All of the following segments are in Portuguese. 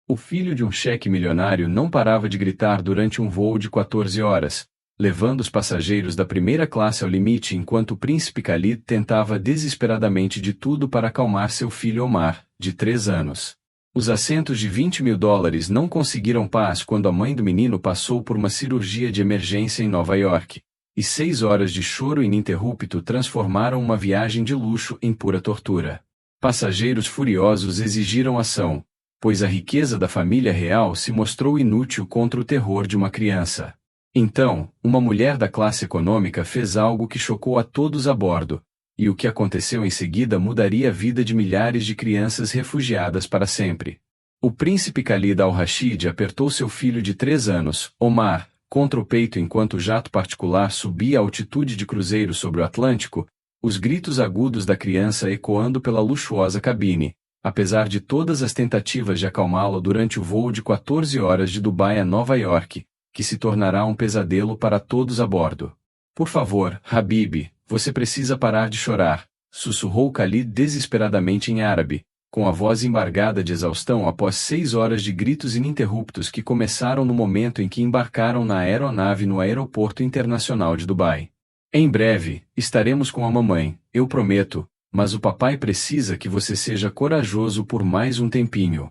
O filho de um cheque milionário não parava de gritar durante um voo de 14 horas, levando os passageiros da primeira classe ao limite enquanto o príncipe Khalid tentava desesperadamente de tudo para acalmar seu filho Omar, de 3 anos. Os assentos de $20.000 não conseguiram paz quando a mãe do menino passou por uma cirurgia de emergência em Nova York, e 6 horas de choro ininterrupto transformaram uma viagem de luxo em pura tortura. Passageiros furiosos exigiram ação, pois a riqueza da família real se mostrou inútil contra o terror de uma criança. Então, uma mulher da classe econômica fez algo que chocou a todos a bordo, e o que aconteceu em seguida mudaria a vida de milhares de crianças refugiadas para sempre. O príncipe Khalid al-Rashid apertou seu filho de 3 anos, Omar, contra o peito enquanto o jato particular subia a altitude de cruzeiro sobre o Atlântico, os gritos agudos da criança ecoando pela luxuosa cabine, apesar de todas as tentativas de acalmá-lo durante o voo de 14 horas de Dubai a Nova York, que se tornará um pesadelo para todos a bordo. Por favor, Habib, você precisa parar de chorar, sussurrou Khalid desesperadamente em árabe, com a voz embargada de exaustão após 6 horas de gritos ininterruptos que começaram no momento em que embarcaram na aeronave no Aeroporto Internacional de Dubai. Em breve, estaremos com a mamãe, eu prometo, mas o papai precisa que você seja corajoso por mais um tempinho.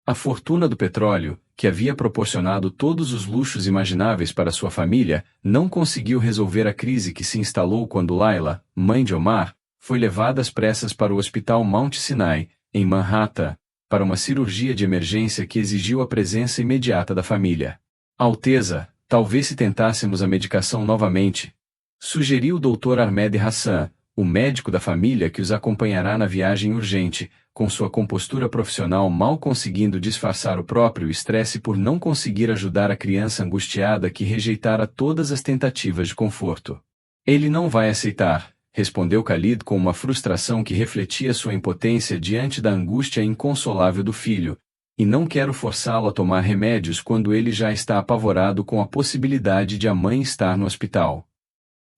A fortuna do petróleo, que havia proporcionado todos os luxos imagináveis para sua família, não conseguiu resolver a crise que se instalou quando Layla, mãe de Omar, foi levada às pressas para o Hospital Mount Sinai, em Manhattan, para uma cirurgia de emergência que exigiu a presença imediata da família. Alteza, talvez se tentássemos a medicação novamente, sugeriu o Dr. Ahmed Hassan, o médico da família que os acompanhará na viagem urgente, com sua compostura profissional mal conseguindo disfarçar o próprio estresse por não conseguir ajudar a criança angustiada que rejeitara todas as tentativas de conforto. Ele não vai aceitar, respondeu Khalid com uma frustração que refletia sua impotência diante da angústia inconsolável do filho, e não quero forçá-lo a tomar remédios quando ele já está apavorado com a possibilidade de a mãe estar no hospital.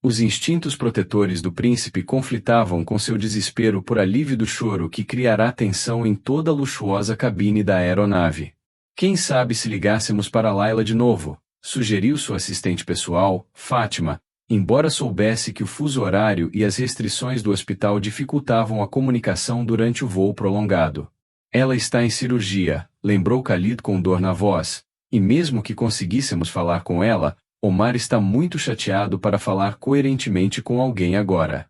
Os instintos protetores do príncipe conflitavam com seu desespero por alívio do choro que criará tensão em toda a luxuosa cabine da aeronave. Quem sabe se ligássemos para Layla de novo, sugeriu sua assistente pessoal, Fátima, embora soubesse que o fuso horário e as restrições do hospital dificultavam a comunicação durante o voo prolongado. Ela está em cirurgia, lembrou Khalid com dor na voz, e mesmo que conseguíssemos falar com ela, Omar está muito chateado para falar coerentemente com alguém agora.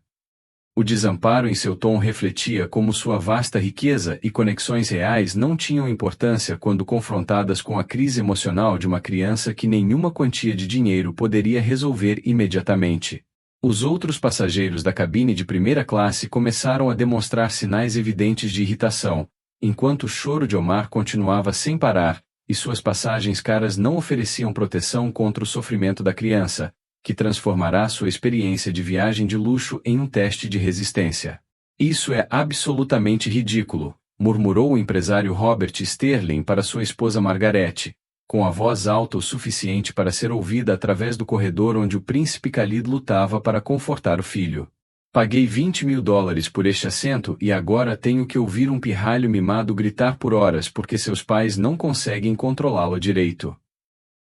O desamparo em seu tom refletia como sua vasta riqueza e conexões reais não tinham importância quando confrontadas com a crise emocional de uma criança que nenhuma quantia de dinheiro poderia resolver imediatamente. Os outros passageiros da cabine de primeira classe começaram a demonstrar sinais evidentes de irritação, enquanto o choro de Omar continuava sem parar, e suas passagens caras não ofereciam proteção contra o sofrimento da criança, que transformará sua experiência de viagem de luxo em um teste de resistência. Isso é absolutamente ridículo, murmurou o empresário Robert Sterling para sua esposa Margaret, com a voz alta o suficiente para ser ouvida através do corredor onde o príncipe Khalid lutava para confortar o filho. Paguei $20.000 por este assento e agora tenho que ouvir um pirralho mimado gritar por horas porque seus pais não conseguem controlá-lo direito.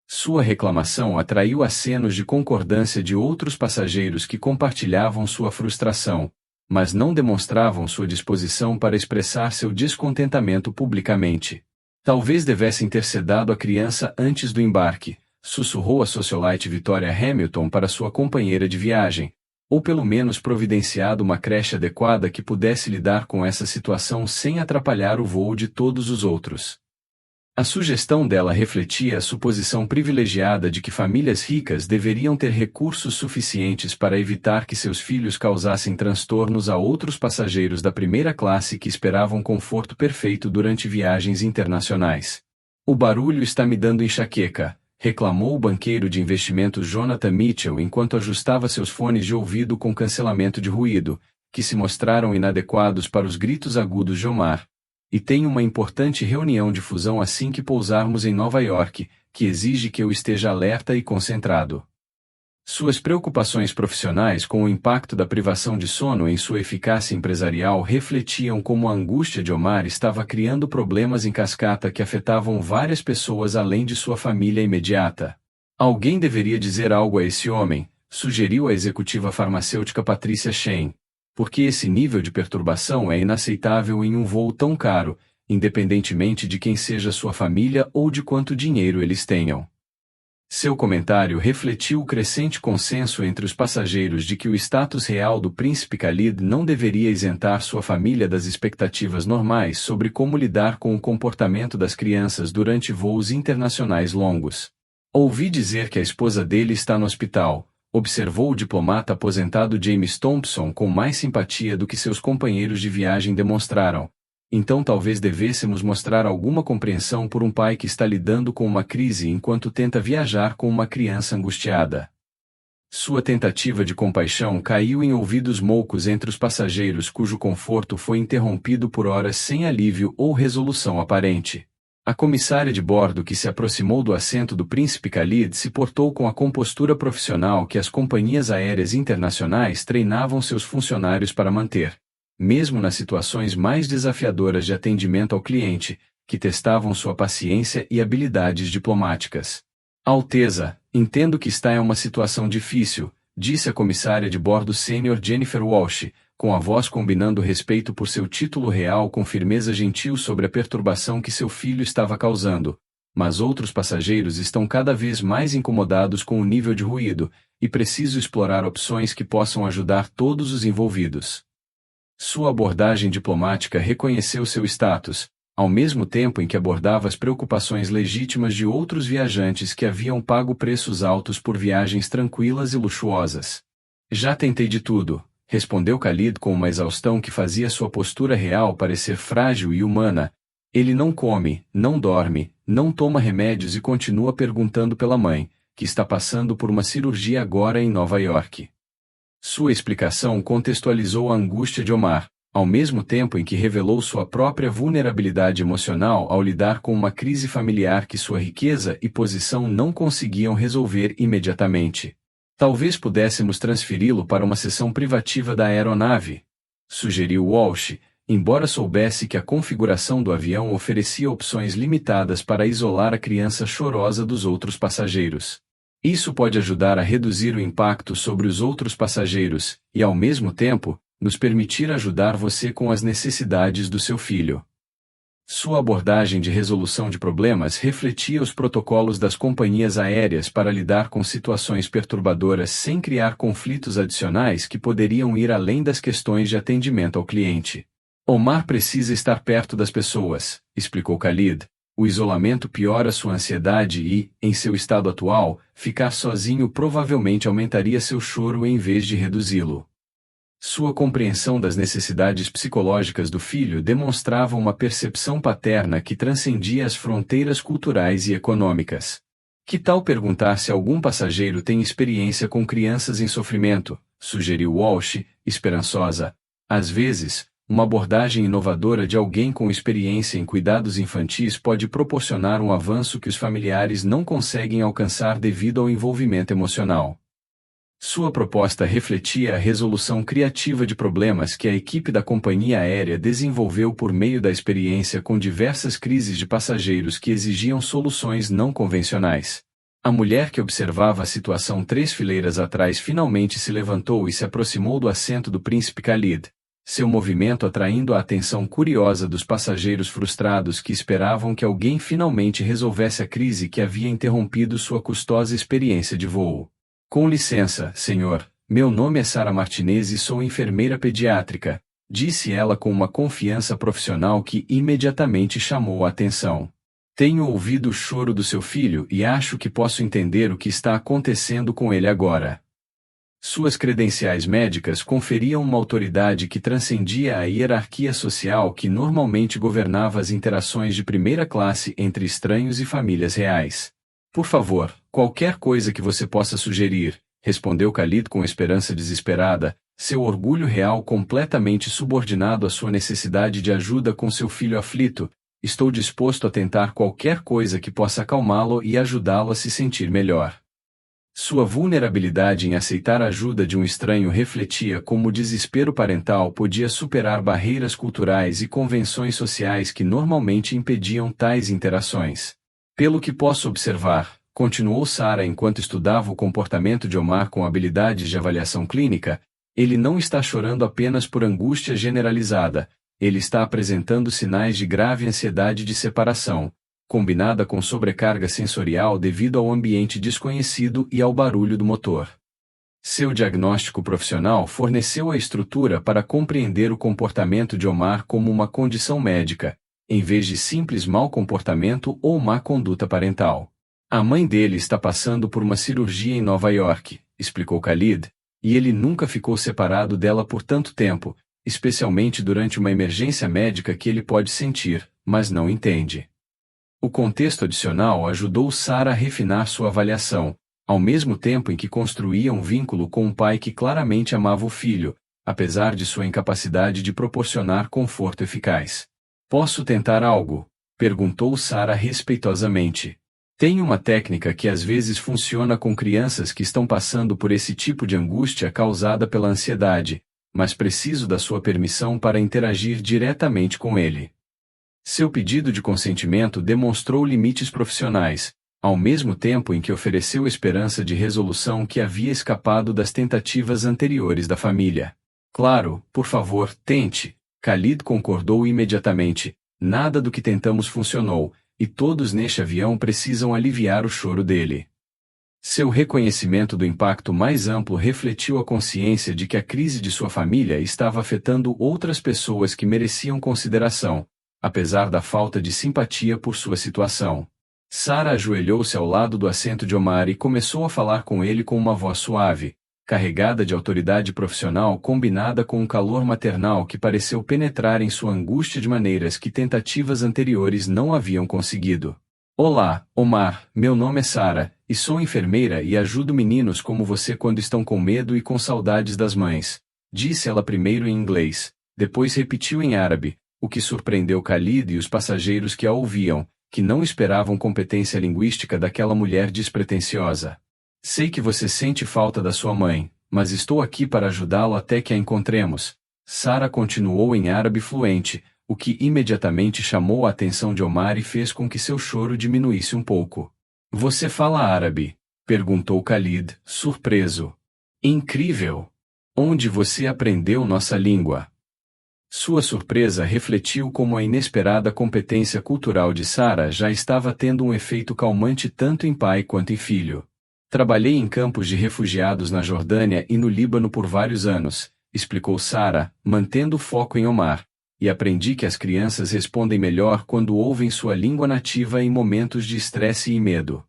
Sua reclamação atraiu acenos de concordância de outros passageiros que compartilhavam sua frustração, mas não demonstravam sua disposição para expressar seu descontentamento publicamente. Talvez devessem ter sedado a criança antes do embarque, sussurrou a socialite Victoria Hamilton para sua companheira de viagem, ou pelo menos providenciado uma creche adequada que pudesse lidar com essa situação sem atrapalhar o voo de todos os outros. A sugestão dela refletia a suposição privilegiada de que famílias ricas deveriam ter recursos suficientes para evitar que seus filhos causassem transtornos a outros passageiros da primeira classe que esperavam conforto perfeito durante viagens internacionais. O barulho está me dando enxaqueca, reclamou o banqueiro de investimentos Jonathan Mitchell enquanto ajustava seus fones de ouvido com cancelamento de ruído, que se mostraram inadequados para os gritos agudos de Omar. E tenho uma importante reunião de fusão assim que pousarmos em Nova York, que exige que eu esteja alerta e concentrado. Suas preocupações profissionais com o impacto da privação de sono em sua eficácia empresarial refletiam como a angústia de Omar estava criando problemas em cascata que afetavam várias pessoas além de sua família imediata. Alguém deveria dizer algo a esse homem, sugeriu a executiva farmacêutica Patricia Shane. Porque esse nível de perturbação é inaceitável em um voo tão caro, independentemente de quem seja sua família ou de quanto dinheiro eles tenham. Seu comentário refletiu o crescente consenso entre os passageiros de que o status real do príncipe Khalid não deveria isentar sua família das expectativas normais sobre como lidar com o comportamento das crianças durante voos internacionais longos. Ouvi dizer que a esposa dele está no hospital, observou o diplomata aposentado James Thompson com mais simpatia do que seus companheiros de viagem demonstraram. Então talvez devêssemos mostrar alguma compreensão por um pai que está lidando com uma crise enquanto tenta viajar com uma criança angustiada. Sua tentativa de compaixão caiu em ouvidos moucos entre os passageiros cujo conforto foi interrompido por horas sem alívio ou resolução aparente. A comissária de bordo que se aproximou do assento do príncipe Khalid se portou com a compostura profissional que as companhias aéreas internacionais treinavam seus funcionários para manter. Mesmo nas situações mais desafiadoras de atendimento ao cliente, que testavam sua paciência e habilidades diplomáticas. Alteza, entendo que está em uma situação difícil, disse a comissária de bordo sênior Jennifer Walsh, com a voz combinando respeito por seu título real com firmeza gentil sobre a perturbação que seu filho estava causando. Mas outros passageiros estão cada vez mais incomodados com o nível de ruído, e preciso explorar opções que possam ajudar todos os envolvidos. Sua abordagem diplomática reconheceu seu status, ao mesmo tempo em que abordava as preocupações legítimas de outros viajantes que haviam pago preços altos por viagens tranquilas e luxuosas. Já tentei de tudo, respondeu Khalid com uma exaustão que fazia sua postura real parecer frágil e humana. Ele não come, não dorme, não toma remédios e continua perguntando pela mãe, que está passando por uma cirurgia agora em Nova York. Sua explicação contextualizou a angústia de Omar, ao mesmo tempo em que revelou sua própria vulnerabilidade emocional ao lidar com uma crise familiar que sua riqueza e posição não conseguiam resolver imediatamente. Talvez pudéssemos transferi-lo para uma seção privativa da aeronave, sugeriu Walsh, embora soubesse que a configuração do avião oferecia opções limitadas para isolar a criança chorosa dos outros passageiros. Isso pode ajudar a reduzir o impacto sobre os outros passageiros, e ao mesmo tempo, nos permitir ajudar você com as necessidades do seu filho. Sua abordagem de resolução de problemas refletia os protocolos das companhias aéreas para lidar com situações perturbadoras sem criar conflitos adicionais que poderiam ir além das questões de atendimento ao cliente. Omar precisa estar perto das pessoas, explicou Khalid. O isolamento piora sua ansiedade e, em seu estado atual, ficar sozinho provavelmente aumentaria seu choro em vez de reduzi-lo. Sua compreensão das necessidades psicológicas do filho demonstrava uma percepção paterna que transcendia as fronteiras culturais e econômicas. Que tal perguntar se algum passageiro tem experiência com crianças em sofrimento? Sugeriu Walsh, esperançosa. Às vezes, uma abordagem inovadora de alguém com experiência em cuidados infantis pode proporcionar um avanço que os familiares não conseguem alcançar devido ao envolvimento emocional. Sua proposta refletia a resolução criativa de problemas que a equipe da companhia aérea desenvolveu por meio da experiência com diversas crises de passageiros que exigiam soluções não convencionais. A mulher que observava a situação 3 fileiras atrás finalmente se levantou e se aproximou do assento do príncipe Khalid, seu movimento atraindo a atenção curiosa dos passageiros frustrados que esperavam que alguém finalmente resolvesse a crise que havia interrompido sua custosa experiência de voo. Com licença, senhor, meu nome é Sarah Martinez e sou enfermeira pediátrica, disse ela com uma confiança profissional que imediatamente chamou a atenção. Tenho ouvido o choro do seu filho e acho que posso entender o que está acontecendo com ele agora. Suas credenciais médicas conferiam uma autoridade que transcendia a hierarquia social que normalmente governava as interações de primeira classe entre estranhos e famílias reais. Por favor, qualquer coisa que você possa sugerir, respondeu Khalid com esperança desesperada, seu orgulho real completamente subordinado à sua necessidade de ajuda com seu filho aflito. Estou disposto a tentar qualquer coisa que possa acalmá-lo e ajudá-lo a se sentir melhor. Sua vulnerabilidade em aceitar a ajuda de um estranho refletia como o desespero parental podia superar barreiras culturais e convenções sociais que normalmente impediam tais interações. Pelo que posso observar, continuou Sarah enquanto estudava o comportamento de Omar com habilidades de avaliação clínica, ele não está chorando apenas por angústia generalizada, ele está apresentando sinais de grave ansiedade de separação, combinada com sobrecarga sensorial devido ao ambiente desconhecido e ao barulho do motor. Seu diagnóstico profissional forneceu a estrutura para compreender o comportamento de Omar como uma condição médica, em vez de simples mau comportamento ou má conduta parental. A mãe dele está passando por uma cirurgia em Nova York, explicou Khalid, e ele nunca ficou separado dela por tanto tempo, especialmente durante uma emergência médica que ele pode sentir, mas não entende. O contexto adicional ajudou Sarah a refinar sua avaliação, ao mesmo tempo em que construía um vínculo com um pai que claramente amava o filho, apesar de sua incapacidade de proporcionar conforto eficaz. Posso tentar algo? Perguntou Sarah respeitosamente. Tenho uma técnica que às vezes funciona com crianças que estão passando por esse tipo de angústia causada pela ansiedade, mas preciso da sua permissão para interagir diretamente com ele. Seu pedido de consentimento demonstrou limites profissionais, ao mesmo tempo em que ofereceu esperança de resolução que havia escapado das tentativas anteriores da família. Claro, por favor, tente. Khalid concordou imediatamente. Nada do que tentamos funcionou, e todos neste avião precisam aliviar o choro dele. Seu reconhecimento do impacto mais amplo refletiu a consciência de que a crise de sua família estava afetando outras pessoas que mereciam consideração, apesar da falta de simpatia por sua situação. Sarah ajoelhou-se ao lado do assento de Omar e começou a falar com ele com uma voz suave, carregada de autoridade profissional combinada com um calor maternal que pareceu penetrar em sua angústia de maneiras que tentativas anteriores não haviam conseguido. Olá, Omar, meu nome é Sarah, e sou enfermeira e ajudo meninos como você quando estão com medo e com saudades das mães, disse ela primeiro em inglês, depois repetiu em árabe, o que surpreendeu Khalid e os passageiros que a ouviam, que não esperavam competência linguística daquela mulher despretensiosa. Sei que você sente falta da sua mãe, mas estou aqui para ajudá-lo até que a encontremos. Sarah continuou em árabe fluente, o que imediatamente chamou a atenção de Omar e fez com que seu choro diminuísse um pouco. Você fala árabe? Perguntou Khalid, surpreso. Incrível! Onde você aprendeu nossa língua? Sua surpresa refletiu como a inesperada competência cultural de Sarah já estava tendo um efeito calmante tanto em pai quanto em filho. Trabalhei em campos de refugiados na Jordânia e no Líbano por vários anos, explicou Sarah, mantendo o foco em Omar, e aprendi que as crianças respondem melhor quando ouvem sua língua nativa em momentos de estresse e medo.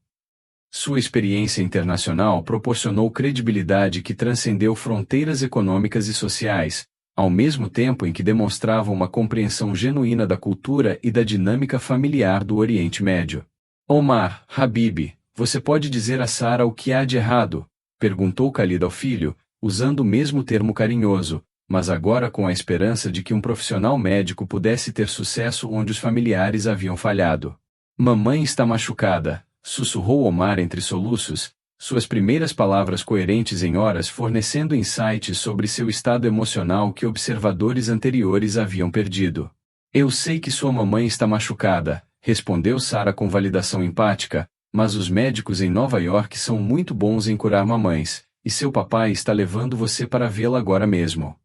Sua experiência internacional proporcionou credibilidade que transcendeu fronteiras econômicas e sociais, ao mesmo tempo em que demonstrava uma compreensão genuína da cultura e da dinâmica familiar do Oriente Médio. Omar, Habib, você pode dizer a Sarah o que há de errado? Perguntou Khalid ao filho, usando o mesmo termo carinhoso, mas agora com a esperança de que um profissional médico pudesse ter sucesso onde os familiares haviam falhado. Mamãe está machucada, sussurrou Omar entre soluços, suas primeiras palavras coerentes em horas fornecendo insights sobre seu estado emocional que observadores anteriores haviam perdido. Eu sei que sua mamãe está machucada, respondeu Sarah com validação empática, mas os médicos em Nova York são muito bons em curar mamães, e seu papai está levando você para vê-la agora mesmo.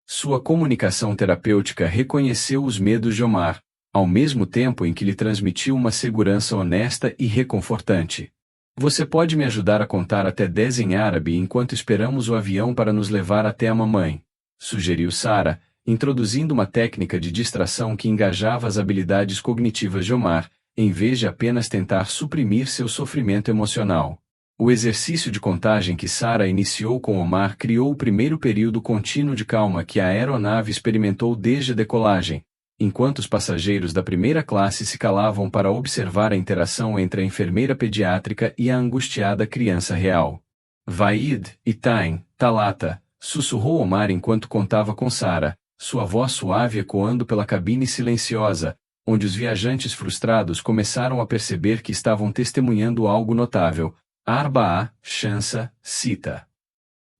Sua comunicação terapêutica reconheceu os medos de Omar, ao mesmo tempo em que lhe transmitiu uma segurança honesta e reconfortante. Você pode me ajudar a contar até 10 em árabe enquanto esperamos o avião para nos levar até a mamãe, sugeriu Sarah, introduzindo uma técnica de distração que engajava as habilidades cognitivas de Omar, em vez de apenas tentar suprimir seu sofrimento emocional. O exercício de contagem que Sarah iniciou com Omar criou o primeiro período contínuo de calma que a aeronave experimentou desde a decolagem, enquanto os passageiros da primeira classe se calavam para observar a interação entre a enfermeira pediátrica e a angustiada criança real. Vaid, Itain, Talata, sussurrou Omar enquanto contava com Sarah, sua voz suave ecoando pela cabine silenciosa, onde os viajantes frustrados começaram a perceber que estavam testemunhando algo notável, Arba'a, Shamsa, Sita.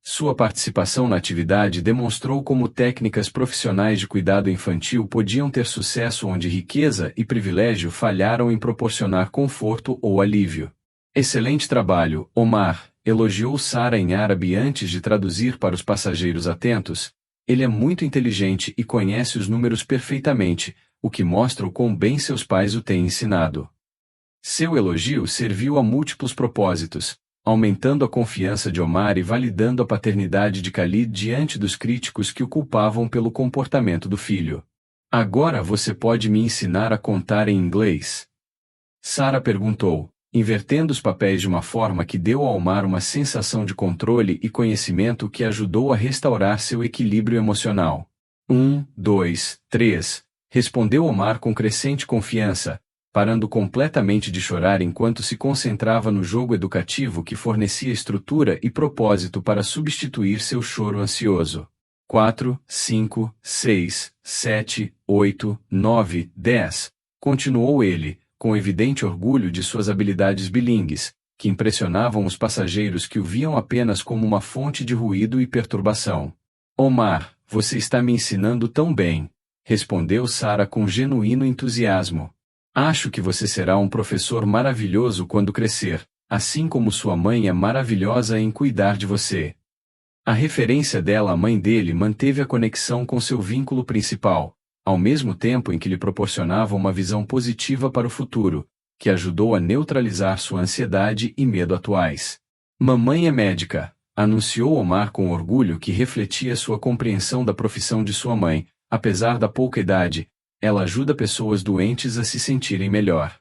Sua participação na atividade demonstrou como técnicas profissionais de cuidado infantil podiam ter sucesso onde riqueza e privilégio falharam em proporcionar conforto ou alívio. Excelente trabalho, Omar, elogiou Sara em árabe antes de traduzir para os passageiros atentos. Ele é muito inteligente e conhece os números perfeitamente, o que mostra o quão bem seus pais o têm ensinado. Seu elogio serviu a múltiplos propósitos, aumentando a confiança de Omar e validando a paternidade de Khalid diante dos críticos que o culpavam pelo comportamento do filho. Agora você pode me ensinar a contar em inglês? Sara perguntou, invertendo os papéis de uma forma que deu a Omar uma sensação de controle e conhecimento que ajudou a restaurar seu equilíbrio emocional. 1, 2, 3, respondeu Omar com crescente confiança, parando completamente de chorar enquanto se concentrava no jogo educativo que fornecia estrutura e propósito para substituir seu choro ansioso. 4, 5, 6, 7, 8, 9, 10, continuou ele, com evidente orgulho de suas habilidades bilíngues, que impressionavam os passageiros que o viam apenas como uma fonte de ruído e perturbação. Omar, você está me ensinando tão bem, respondeu Sara com genuíno entusiasmo. Acho que você será um professor maravilhoso quando crescer, assim como sua mãe é maravilhosa em cuidar de você. A referência dela à mãe dele manteve a conexão com seu vínculo principal, ao mesmo tempo em que lhe proporcionava uma visão positiva para o futuro, que ajudou a neutralizar sua ansiedade e medo atuais. Mamãe é médica, anunciou Omar com orgulho que refletia sua compreensão da profissão de sua mãe, apesar da pouca idade. Ela ajuda pessoas doentes a se sentirem melhor.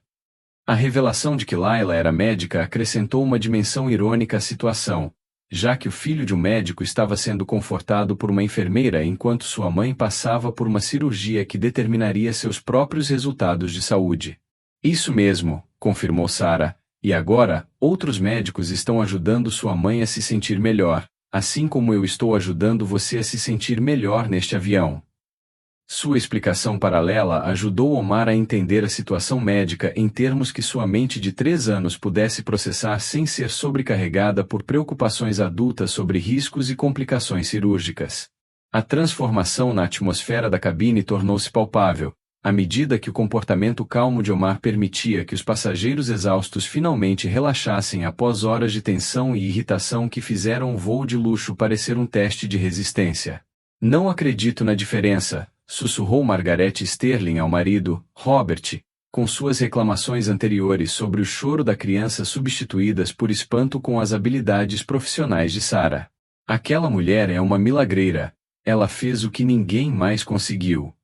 A revelação de que Layla era médica acrescentou uma dimensão irônica à situação, já que o filho de um médico estava sendo confortado por uma enfermeira enquanto sua mãe passava por uma cirurgia que determinaria seus próprios resultados de saúde. Isso mesmo, confirmou Sara, e agora, outros médicos estão ajudando sua mãe a se sentir melhor, assim como eu estou ajudando você a se sentir melhor neste avião. Sua explicação paralela ajudou Omar a entender a situação médica em termos que sua mente de 3 anos pudesse processar sem ser sobrecarregada por preocupações adultas sobre riscos e complicações cirúrgicas. A transformação na atmosfera da cabine tornou-se palpável, à medida que o comportamento calmo de Omar permitia que os passageiros exaustos finalmente relaxassem após horas de tensão e irritação que fizeram o voo de luxo parecer um teste de resistência. Não acredito na diferença, sussurrou Margaret Sterling ao marido, Robert, com suas reclamações anteriores sobre o choro da criança substituídas por espanto com as habilidades profissionais de Sara. Aquela mulher é uma milagreira, ela fez o que ninguém mais conseguiu.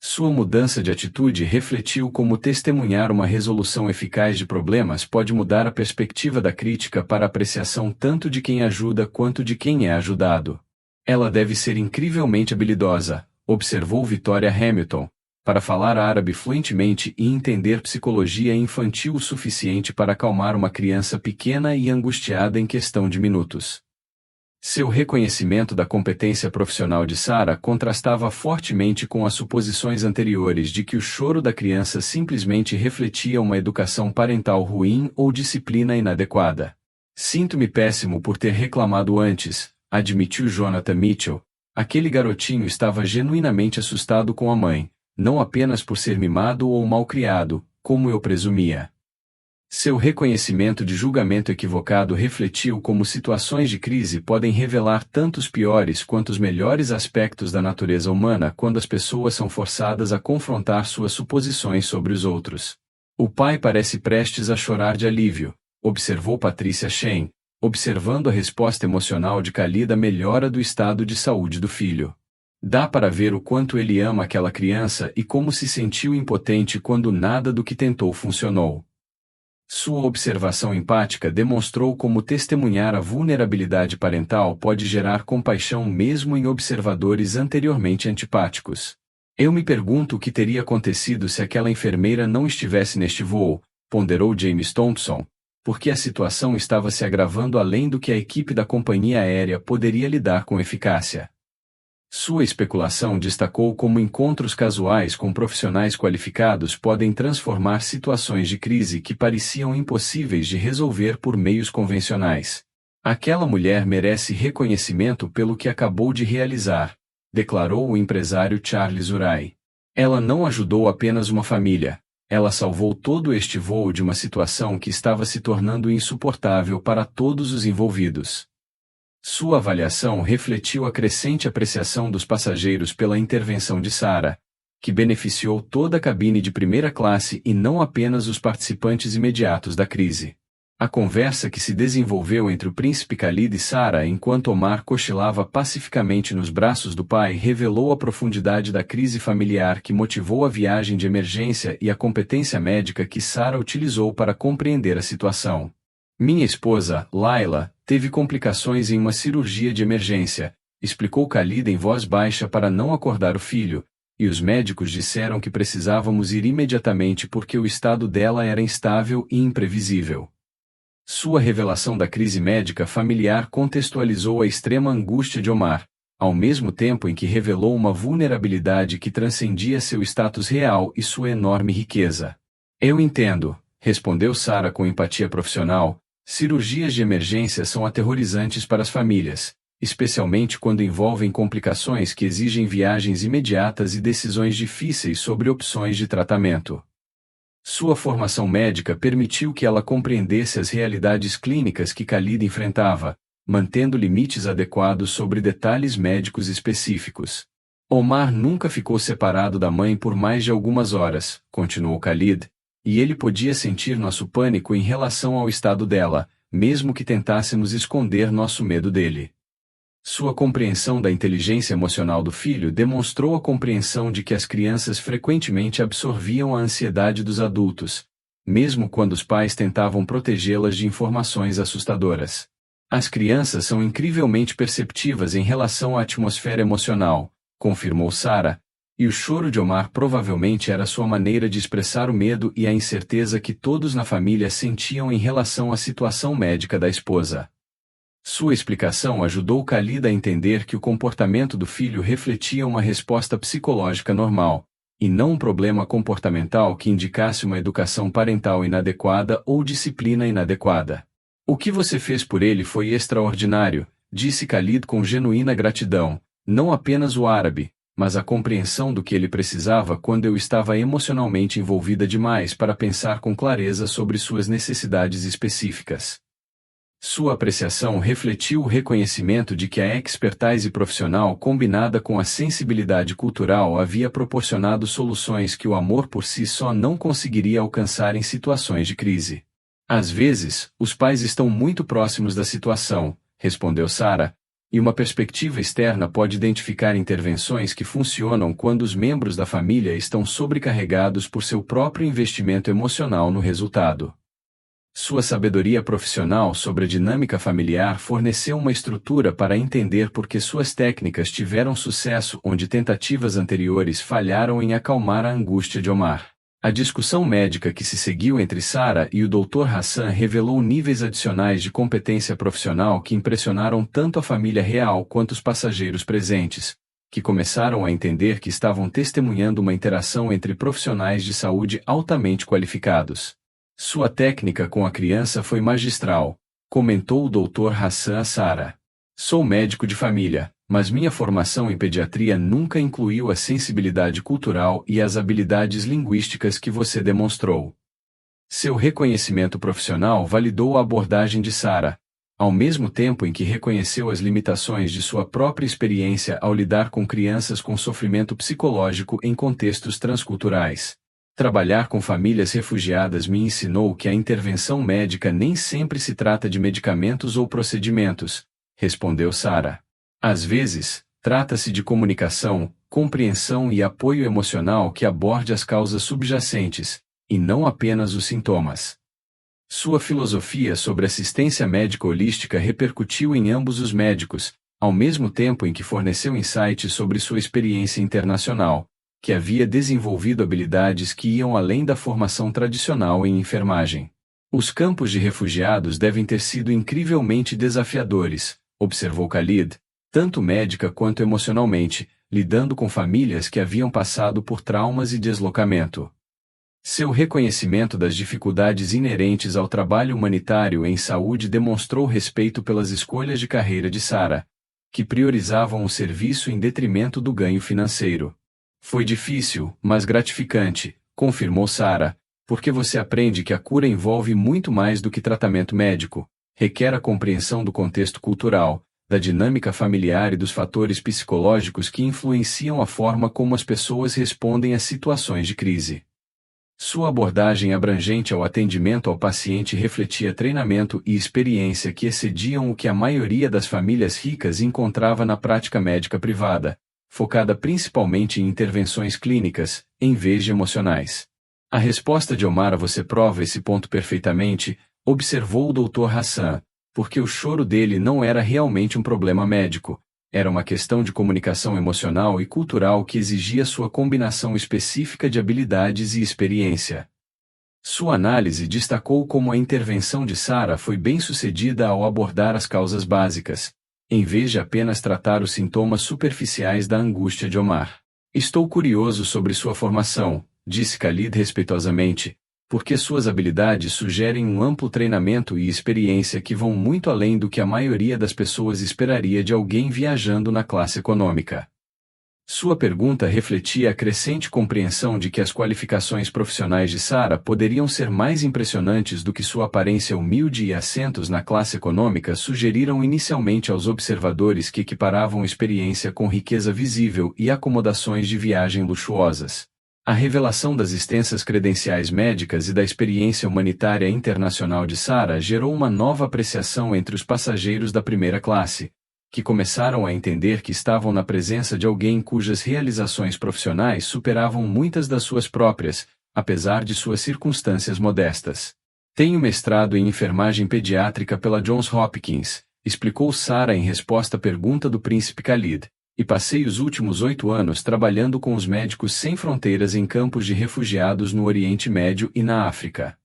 Sua mudança de atitude refletiu como testemunhar uma resolução eficaz de problemas pode mudar a perspectiva da crítica para a apreciação tanto de quem ajuda quanto de quem é ajudado. Ela deve ser incrivelmente habilidosa, observou Victoria Hamilton, para falar árabe fluentemente e entender psicologia infantil o suficiente para acalmar uma criança pequena e angustiada em questão de minutos. Seu reconhecimento da competência profissional de Sara contrastava fortemente com as suposições anteriores de que o choro da criança simplesmente refletia uma educação parental ruim ou disciplina inadequada. Sinto-me péssimo por ter reclamado antes, admitiu Jonathan Mitchell. Aquele garotinho estava genuinamente assustado com a mãe, não apenas por ser mimado ou malcriado, como eu presumia. Seu reconhecimento de julgamento equivocado refletiu como situações de crise podem revelar tanto os piores quanto os melhores aspectos da natureza humana quando as pessoas são forçadas a confrontar suas suposições sobre os outros. O pai parece prestes a chorar de alívio, observou Patricia Shen, observando a resposta emocional de Khalid à melhora do estado de saúde do filho. Dá para ver o quanto ele ama aquela criança e como se sentiu impotente quando nada do que tentou funcionou. Sua observação empática demonstrou como testemunhar a vulnerabilidade parental pode gerar compaixão mesmo em observadores anteriormente antipáticos. Eu me pergunto o que teria acontecido se aquela enfermeira não estivesse neste voo, ponderou James Thompson, porque a situação estava se agravando além do que a equipe da companhia aérea poderia lidar com eficácia. Sua especulação destacou como encontros casuais com profissionais qualificados podem transformar situações de crise que pareciam impossíveis de resolver por meios convencionais. Aquela mulher merece reconhecimento pelo que acabou de realizar, declarou o empresário Charles Urai. Ela não ajudou apenas uma família, ela salvou todo este voo de uma situação que estava se tornando insuportável para todos os envolvidos. Sua avaliação refletiu a crescente apreciação dos passageiros pela intervenção de Sarah, que beneficiou toda a cabine de primeira classe e não apenas os participantes imediatos da crise. A conversa que se desenvolveu entre o príncipe Khalid e Sarah enquanto Omar cochilava pacificamente nos braços do pai revelou a profundidade da crise familiar que motivou a viagem de emergência e a competência médica que Sarah utilizou para compreender a situação. Minha esposa, Laila, teve complicações em uma cirurgia de emergência, explicou Khalid em voz baixa para não acordar o filho, e os médicos disseram que precisávamos ir imediatamente porque o estado dela era instável e imprevisível. Sua revelação da crise médica familiar contextualizou a extrema angústia de Omar, ao mesmo tempo em que revelou uma vulnerabilidade que transcendia seu status real e sua enorme riqueza. Eu entendo, respondeu Sarah com empatia profissional, cirurgias de emergência são aterrorizantes para as famílias, especialmente quando envolvem complicações que exigem viagens imediatas e decisões difíceis sobre opções de tratamento. Sua formação médica permitiu que ela compreendesse as realidades clínicas que Khalid enfrentava, mantendo limites adequados sobre detalhes médicos específicos. Omar nunca ficou separado da mãe por mais de algumas horas, continuou Khalid, e ele podia sentir nosso pânico em relação ao estado dela, mesmo que tentássemos esconder nosso medo dele. Sua compreensão da inteligência emocional do filho demonstrou a compreensão de que as crianças frequentemente absorviam a ansiedade dos adultos, mesmo quando os pais tentavam protegê-las de informações assustadoras. As crianças são incrivelmente perceptivas em relação à atmosfera emocional, confirmou Sarah, e o choro de Omar provavelmente era sua maneira de expressar o medo e a incerteza que todos na família sentiam em relação à situação médica da esposa. Sua explicação ajudou Khalid a entender que o comportamento do filho refletia uma resposta psicológica normal, e não um problema comportamental que indicasse uma educação parental inadequada ou disciplina inadequada. O que você fez por ele foi extraordinário, disse Khalid com genuína gratidão, não apenas o árabe, mas a compreensão do que ele precisava quando eu estava emocionalmente envolvida demais para pensar com clareza sobre suas necessidades específicas. Sua apreciação refletiu o reconhecimento de que a expertise profissional combinada com a sensibilidade cultural havia proporcionado soluções que o amor por si só não conseguiria alcançar em situações de crise. Às vezes, os pais estão muito próximos da situação, respondeu Sarah, e uma perspectiva externa pode identificar intervenções que funcionam quando os membros da família estão sobrecarregados por seu próprio investimento emocional no resultado. Sua sabedoria profissional sobre a dinâmica familiar forneceu uma estrutura para entender por que suas técnicas tiveram sucesso onde tentativas anteriores falharam em acalmar a angústia de Omar. A discussão médica que se seguiu entre Sarah e o Dr. Hassan revelou níveis adicionais de competência profissional que impressionaram tanto a família real quanto os passageiros presentes, que começaram a entender que estavam testemunhando uma interação entre profissionais de saúde altamente qualificados. Sua técnica com a criança foi magistral, comentou o Dr. Hassan a Sarah. Sou médico de família, mas minha formação em pediatria nunca incluiu a sensibilidade cultural e as habilidades linguísticas que você demonstrou. Seu reconhecimento profissional validou a abordagem de Sarah, ao mesmo tempo em que reconheceu as limitações de sua própria experiência ao lidar com crianças com sofrimento psicológico em contextos transculturais. Trabalhar com famílias refugiadas me ensinou que a intervenção médica nem sempre se trata de medicamentos ou procedimentos, respondeu Sarah. Às vezes, trata-se de comunicação, compreensão e apoio emocional que aborde as causas subjacentes, e não apenas os sintomas. Sua filosofia sobre assistência médica holística repercutiu em ambos os médicos, ao mesmo tempo em que forneceu insights sobre sua experiência internacional, que havia desenvolvido habilidades que iam além da formação tradicional em enfermagem. Os campos de refugiados devem ter sido incrivelmente desafiadores, observou Khalid, tanto médica quanto emocionalmente, lidando com famílias que haviam passado por traumas e deslocamento. Seu reconhecimento das dificuldades inerentes ao trabalho humanitário em saúde demonstrou respeito pelas escolhas de carreira de Sarah, que priorizavam o serviço em detrimento do ganho financeiro. Foi difícil, mas gratificante, confirmou Sarah, porque você aprende que a cura envolve muito mais do que tratamento médico, requer a compreensão do contexto cultural, da dinâmica familiar e dos fatores psicológicos que influenciam a forma como as pessoas respondem a situações de crise. Sua abordagem abrangente ao atendimento ao paciente refletia treinamento e experiência que excediam o que a maioria das famílias ricas encontrava na prática médica privada, focada principalmente em intervenções clínicas, em vez de emocionais. A resposta de Omar a você prova esse ponto perfeitamente, observou o Dr. Hassan, porque o choro dele não era realmente um problema médico, era uma questão de comunicação emocional e cultural que exigia sua combinação específica de habilidades e experiência. Sua análise destacou como a intervenção de Sarah foi bem-sucedida ao abordar as causas básicas, em vez de apenas tratar os sintomas superficiais da angústia de Omar. Estou curioso sobre sua formação, disse Khalid respeitosamente, porque suas habilidades sugerem um amplo treinamento e experiência que vão muito além do que a maioria das pessoas esperaria de alguém viajando na classe econômica. Sua pergunta refletia a crescente compreensão de que as qualificações profissionais de Sarah poderiam ser mais impressionantes do que sua aparência humilde e assentos na classe econômica sugeriram inicialmente aos observadores que equiparavam experiência com riqueza visível e acomodações de viagem luxuosas. A revelação das extensas credenciais médicas e da experiência humanitária internacional de Sarah gerou uma nova apreciação entre os passageiros da primeira classe, que começaram a entender que estavam na presença de alguém cujas realizações profissionais superavam muitas das suas próprias, apesar de suas circunstâncias modestas. Tenho mestrado em enfermagem pediátrica pela Johns Hopkins, explicou Sarah em resposta à pergunta do príncipe Khalid. E passei os últimos 8 anos trabalhando com os Médicos Sem Fronteiras em campos de refugiados no Oriente Médio e na África.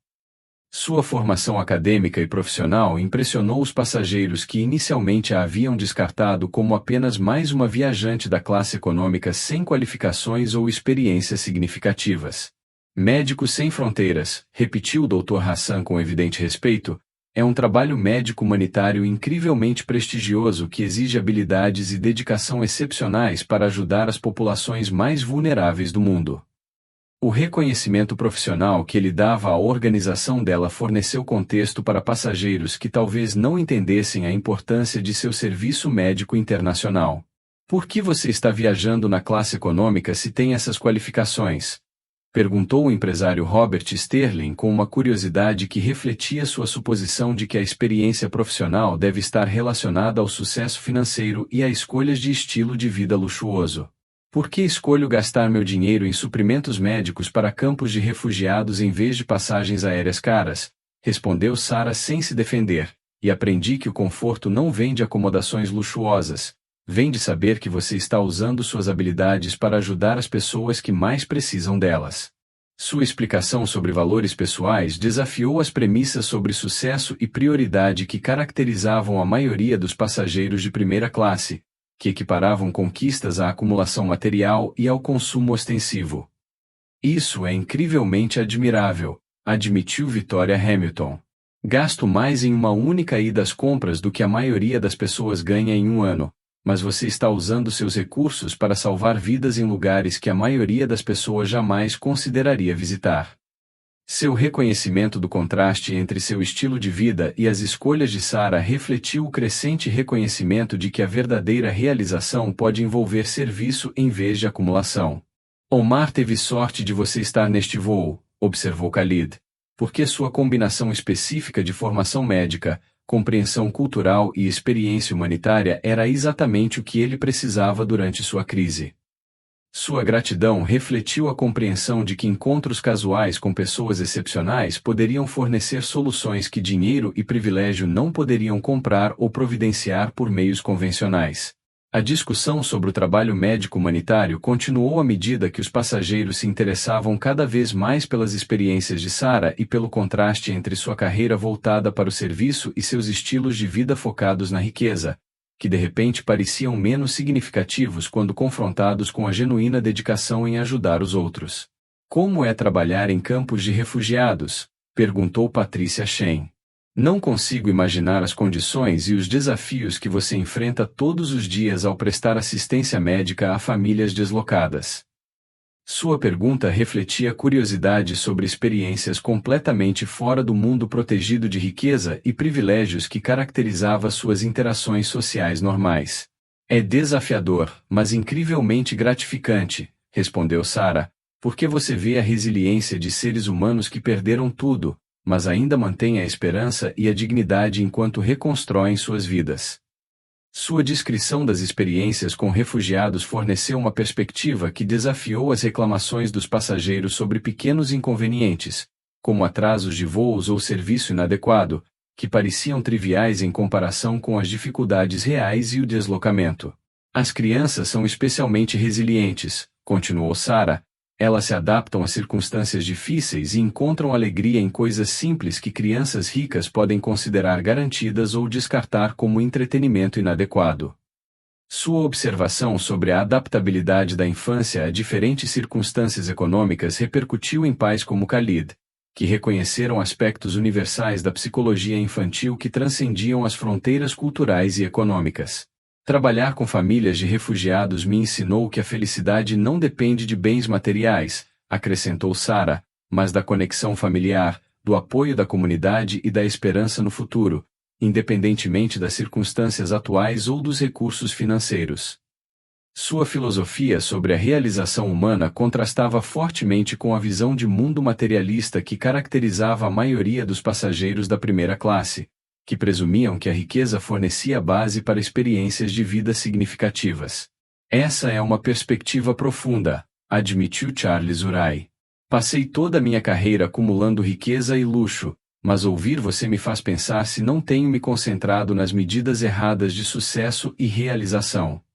Sua formação acadêmica e profissional impressionou os passageiros que inicialmente a haviam descartado como apenas mais uma viajante da classe econômica sem qualificações ou experiências significativas. Médicos Sem Fronteiras, repetiu o Dr. Hassan com evidente respeito, é um trabalho médico humanitário incrivelmente prestigioso que exige habilidades e dedicação excepcionais para ajudar as populações mais vulneráveis do mundo. O reconhecimento profissional que ele dava à organização dela forneceu contexto para passageiros que talvez não entendessem a importância de seu serviço médico internacional. Por que você está viajando na classe econômica se tem essas qualificações? Perguntou o empresário Robert Sterling com uma curiosidade que refletia sua suposição de que a experiência profissional deve estar relacionada ao sucesso financeiro e a escolhas de estilo de vida luxuoso. Por que escolho gastar meu dinheiro em suprimentos médicos para campos de refugiados em vez de passagens aéreas caras? Respondeu Sarah sem se defender, e aprendi que o conforto não vem de acomodações luxuosas. Vem de saber que você está usando suas habilidades para ajudar as pessoas que mais precisam delas. Sua explicação sobre valores pessoais desafiou as premissas sobre sucesso e prioridade que caracterizavam a maioria dos passageiros de primeira classe, que equiparavam conquistas à acumulação material e ao consumo ostensivo. Isso é incrivelmente admirável, admitiu Victoria Hamilton. Gasto mais em uma única ida às compras do que a maioria das pessoas ganha em um ano. Mas você está usando seus recursos para salvar vidas em lugares que a maioria das pessoas jamais consideraria visitar. Seu reconhecimento do contraste entre seu estilo de vida e as escolhas de Sarah refletiu o crescente reconhecimento de que a verdadeira realização pode envolver serviço em vez de acumulação. Omar teve sorte de você estar neste voo, observou Khalid, porque sua combinação específica de formação médica, compreensão cultural e experiência humanitária era exatamente o que ele precisava durante sua crise. Sua gratidão refletiu a compreensão de que encontros casuais com pessoas excepcionais poderiam fornecer soluções que dinheiro e privilégio não poderiam comprar ou providenciar por meios convencionais. A discussão sobre o trabalho médico humanitário continuou à medida que os passageiros se interessavam cada vez mais pelas experiências de Sarah e pelo contraste entre sua carreira voltada para o serviço e seus estilos de vida focados na riqueza, que de repente pareciam menos significativos quando confrontados com a genuína dedicação em ajudar os outros. Como é trabalhar em campos de refugiados? Perguntou Patricia Shen. Não consigo imaginar as condições e os desafios que você enfrenta todos os dias ao prestar assistência médica a famílias deslocadas. Sua pergunta refletia curiosidade sobre experiências completamente fora do mundo protegido de riqueza e privilégios que caracterizava suas interações sociais normais. É desafiador, mas incrivelmente gratificante, respondeu Sarah, porque você vê a resiliência de seres humanos que perderam tudo, mas ainda mantêm a esperança e a dignidade enquanto reconstroem suas vidas. Sua descrição das experiências com refugiados forneceu uma perspectiva que desafiou as reclamações dos passageiros sobre pequenos inconvenientes, como atrasos de voos ou serviço inadequado, que pareciam triviais em comparação com as dificuldades reais e o deslocamento. As crianças são especialmente resilientes, continuou Sarah. Elas se adaptam a circunstâncias difíceis e encontram alegria em coisas simples que crianças ricas podem considerar garantidas ou descartar como entretenimento inadequado. Sua observação sobre a adaptabilidade da infância a diferentes circunstâncias econômicas repercutiu em pais como Khalid, que reconheceram aspectos universais da psicologia infantil que transcendiam as fronteiras culturais e econômicas. Trabalhar com famílias de refugiados me ensinou que a felicidade não depende de bens materiais, acrescentou Sarah, mas da conexão familiar, do apoio da comunidade e da esperança no futuro, independentemente das circunstâncias atuais ou dos recursos financeiros. Sua filosofia sobre a realização humana contrastava fortemente com a visão de mundo materialista que caracterizava a maioria dos passageiros da primeira classe, que presumiam que a riqueza fornecia base para experiências de vida significativas. Essa é uma perspectiva profunda, admitiu Charles Urai. Passei toda a minha carreira acumulando riqueza e luxo, mas ouvir você me faz pensar se não tenho me concentrado nas medidas erradas de sucesso e realização.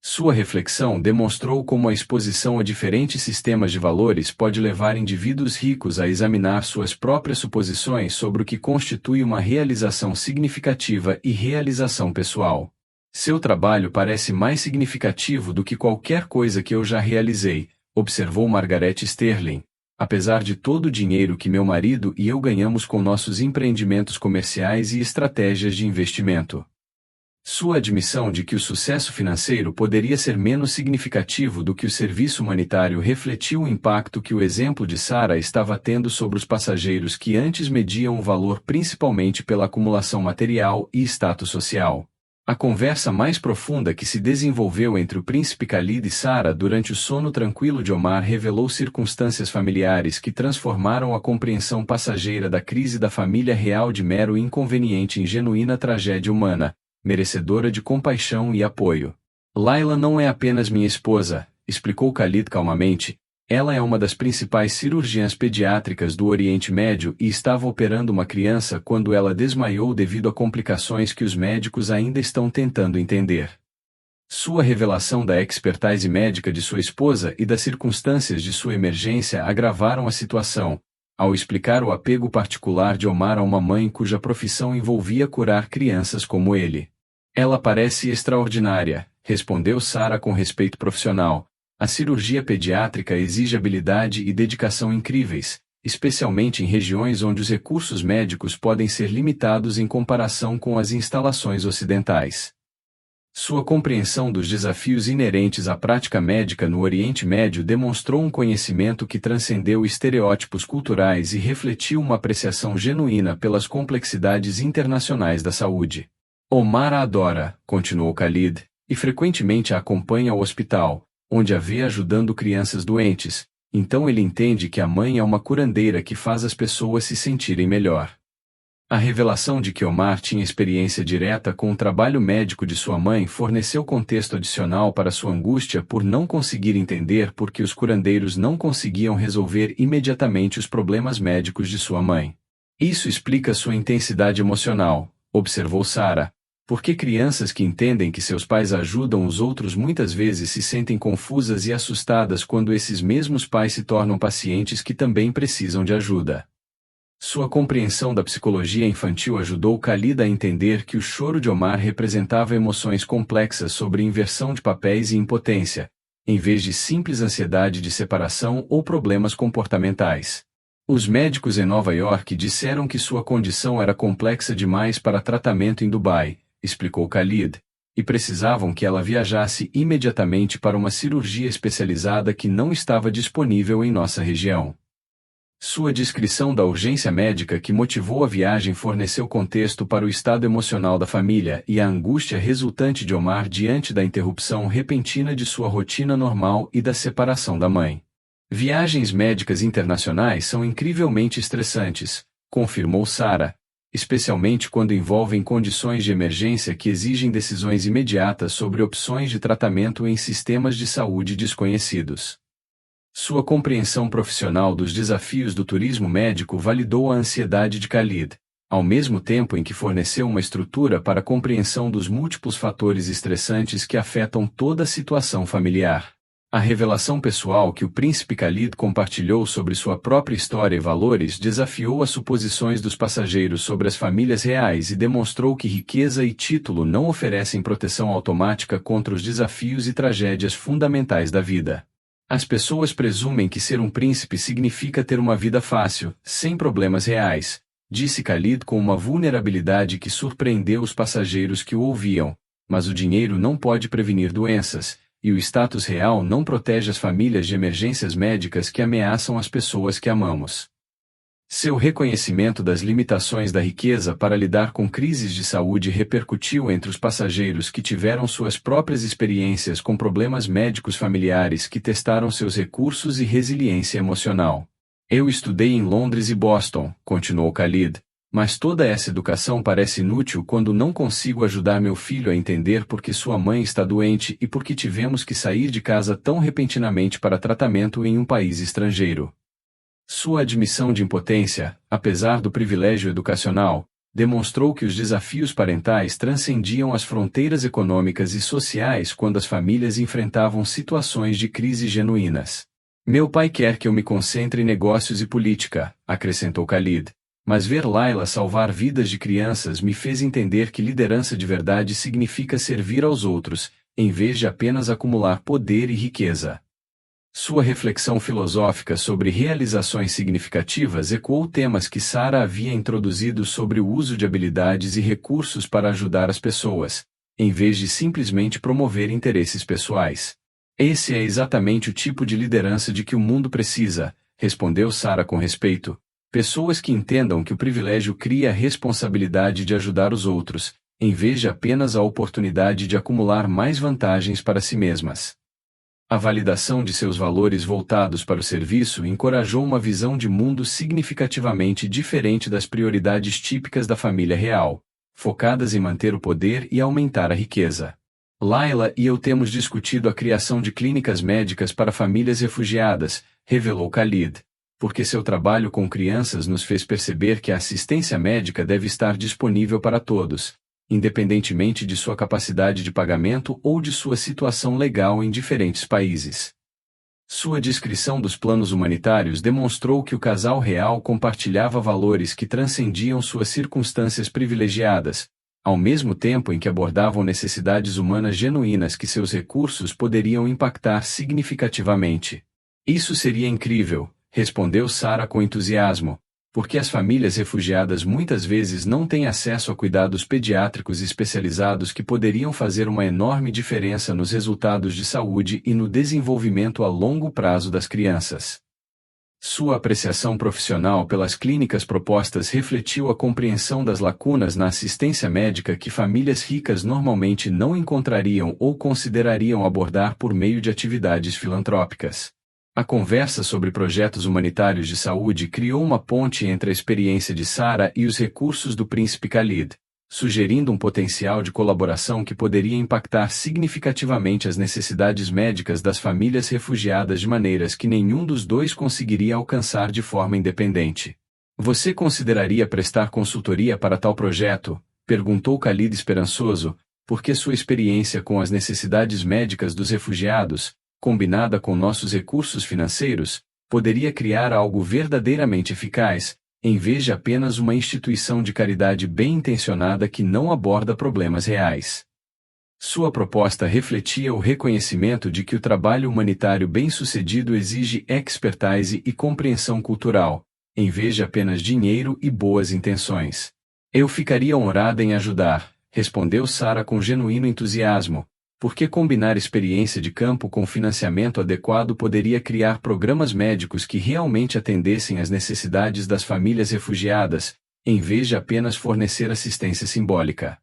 Sua reflexão demonstrou como a exposição a diferentes sistemas de valores pode levar indivíduos ricos a examinar suas próprias suposições sobre o que constitui uma realização significativa e realização pessoal. Seu trabalho parece mais significativo do que qualquer coisa que eu já realizei, observou Margaret Sterling, apesar de todo o dinheiro que meu marido e eu ganhamos com nossos empreendimentos comerciais e estratégias de investimento. Sua admissão de que o sucesso financeiro poderia ser menos significativo do que o serviço humanitário refletiu o impacto que o exemplo de Sarah estava tendo sobre os passageiros que antes mediam o valor principalmente pela acumulação material e status social. A conversa mais profunda que se desenvolveu entre o príncipe Khalid e Sarah durante o sono tranquilo de Omar revelou circunstâncias familiares que transformaram a compreensão passageira da crise da família real de mero inconveniente em genuína tragédia humana, merecedora de compaixão e apoio. Laila não é apenas minha esposa, explicou Khalid calmamente, ela é uma das principais cirurgiãs pediátricas do Oriente Médio e estava operando uma criança quando ela desmaiou devido a complicações que os médicos ainda estão tentando entender. Sua revelação da expertise médica de sua esposa e das circunstâncias de sua emergência agravaram a situação, ao explicar o apego particular de Omar a uma mãe cuja profissão envolvia curar crianças como ele. Ela parece extraordinária, respondeu Sarah com respeito profissional. A cirurgia pediátrica exige habilidade e dedicação incríveis, especialmente em regiões onde os recursos médicos podem ser limitados em comparação com as instalações ocidentais. Sua compreensão dos desafios inerentes à prática médica no Oriente Médio demonstrou um conhecimento que transcendeu estereótipos culturais e refletiu uma apreciação genuína pelas complexidades internacionais da saúde. Omar a adora, continuou Khalid, e frequentemente a acompanha ao hospital, onde a vê ajudando crianças doentes, então ele entende que a mãe é uma curandeira que faz as pessoas se sentirem melhor. A revelação de que Omar tinha experiência direta com o trabalho médico de sua mãe forneceu contexto adicional para sua angústia por não conseguir entender por que os curandeiros não conseguiam resolver imediatamente os problemas médicos de sua mãe. Isso explica sua intensidade emocional, observou Sarah, porque crianças que entendem que seus pais ajudam os outros muitas vezes se sentem confusas e assustadas quando esses mesmos pais se tornam pacientes que também precisam de ajuda. Sua compreensão da psicologia infantil ajudou Khalid a entender que o choro de Omar representava emoções complexas sobre inversão de papéis e impotência, em vez de simples ansiedade de separação ou problemas comportamentais. Os médicos em Nova York disseram que sua condição era complexa demais para tratamento em Dubai, explicou Khalid, e precisavam que ela viajasse imediatamente para uma cirurgia especializada que não estava disponível em nossa região. Sua descrição da urgência médica que motivou a viagem forneceu contexto para o estado emocional da família e a angústia resultante de Omar diante da interrupção repentina de sua rotina normal e da separação da mãe. Viagens médicas internacionais são incrivelmente estressantes, confirmou Sarah, especialmente quando envolvem condições de emergência que exigem decisões imediatas sobre opções de tratamento em sistemas de saúde desconhecidos. Sua compreensão profissional dos desafios do turismo médico validou a ansiedade de Khalid, ao mesmo tempo em que forneceu uma estrutura para a compreensão dos múltiplos fatores estressantes que afetam toda a situação familiar. A revelação pessoal que o príncipe Khalid compartilhou sobre sua própria história e valores desafiou as suposições dos passageiros sobre as famílias reais e demonstrou que riqueza e título não oferecem proteção automática contra os desafios e tragédias fundamentais da vida. As pessoas presumem que ser um príncipe significa ter uma vida fácil, sem problemas reais, disse Khalid com uma vulnerabilidade que surpreendeu os passageiros que o ouviam, mas o dinheiro não pode prevenir doenças, e o status real não protege as famílias de emergências médicas que ameaçam as pessoas que amamos. Seu reconhecimento das limitações da riqueza para lidar com crises de saúde repercutiu entre os passageiros que tiveram suas próprias experiências com problemas médicos familiares que testaram seus recursos e resiliência emocional. Eu estudei em Londres e Boston, continuou Khalid, mas toda essa educação parece inútil quando não consigo ajudar meu filho a entender por que sua mãe está doente e por que tivemos que sair de casa tão repentinamente para tratamento em um país estrangeiro. Sua admissão de impotência, apesar do privilégio educacional, demonstrou que os desafios parentais transcendiam as fronteiras econômicas e sociais quando as famílias enfrentavam situações de crise genuínas. Meu pai quer que eu me concentre em negócios e política, acrescentou Khalid, mas ver Layla salvar vidas de crianças me fez entender que liderança de verdade significa servir aos outros, em vez de apenas acumular poder e riqueza. Sua reflexão filosófica sobre realizações significativas ecoou temas que Sarah havia introduzido sobre o uso de habilidades e recursos para ajudar as pessoas, em vez de simplesmente promover interesses pessoais. Esse é exatamente o tipo de liderança de que o mundo precisa, respondeu Sarah com respeito. Pessoas que entendam que o privilégio cria a responsabilidade de ajudar os outros, em vez de apenas a oportunidade de acumular mais vantagens para si mesmas. A validação de seus valores voltados para o serviço encorajou uma visão de mundo significativamente diferente das prioridades típicas da família real, focadas em manter o poder e aumentar a riqueza. Layla e eu temos discutido a criação de clínicas médicas para famílias refugiadas, revelou Khalid, porque seu trabalho com crianças nos fez perceber que a assistência médica deve estar disponível para todos, independentemente de sua capacidade de pagamento ou de sua situação legal em diferentes países. Sua descrição dos planos humanitários demonstrou que o casal real compartilhava valores que transcendiam suas circunstâncias privilegiadas, ao mesmo tempo em que abordavam necessidades humanas genuínas que seus recursos poderiam impactar significativamente. Isso seria incrível, respondeu Sarah com entusiasmo, porque as famílias refugiadas muitas vezes não têm acesso a cuidados pediátricos especializados que poderiam fazer uma enorme diferença nos resultados de saúde e no desenvolvimento a longo prazo das crianças. Sua apreciação profissional pelas clínicas propostas refletiu a compreensão das lacunas na assistência médica que famílias ricas normalmente não encontrariam ou considerariam abordar por meio de atividades filantrópicas. A conversa sobre projetos humanitários de saúde criou uma ponte entre a experiência de Sarah e os recursos do príncipe Khalid, sugerindo um potencial de colaboração que poderia impactar significativamente as necessidades médicas das famílias refugiadas de maneiras que nenhum dos dois conseguiria alcançar de forma independente. Você consideraria prestar consultoria para tal projeto? Perguntou Khalid esperançoso, porque sua experiência com as necessidades médicas dos refugiados, combinada com nossos recursos financeiros, poderia criar algo verdadeiramente eficaz, em vez de apenas uma instituição de caridade bem-intencionada que não aborda problemas reais. Sua proposta refletia o reconhecimento de que o trabalho humanitário bem-sucedido exige expertise e compreensão cultural, em vez de apenas dinheiro e boas intenções. Eu ficaria honrada em ajudar, respondeu Sarah com genuíno entusiasmo, porque combinar experiência de campo com financiamento adequado poderia criar programas médicos que realmente atendessem às necessidades das famílias refugiadas, em vez de apenas fornecer assistência simbólica.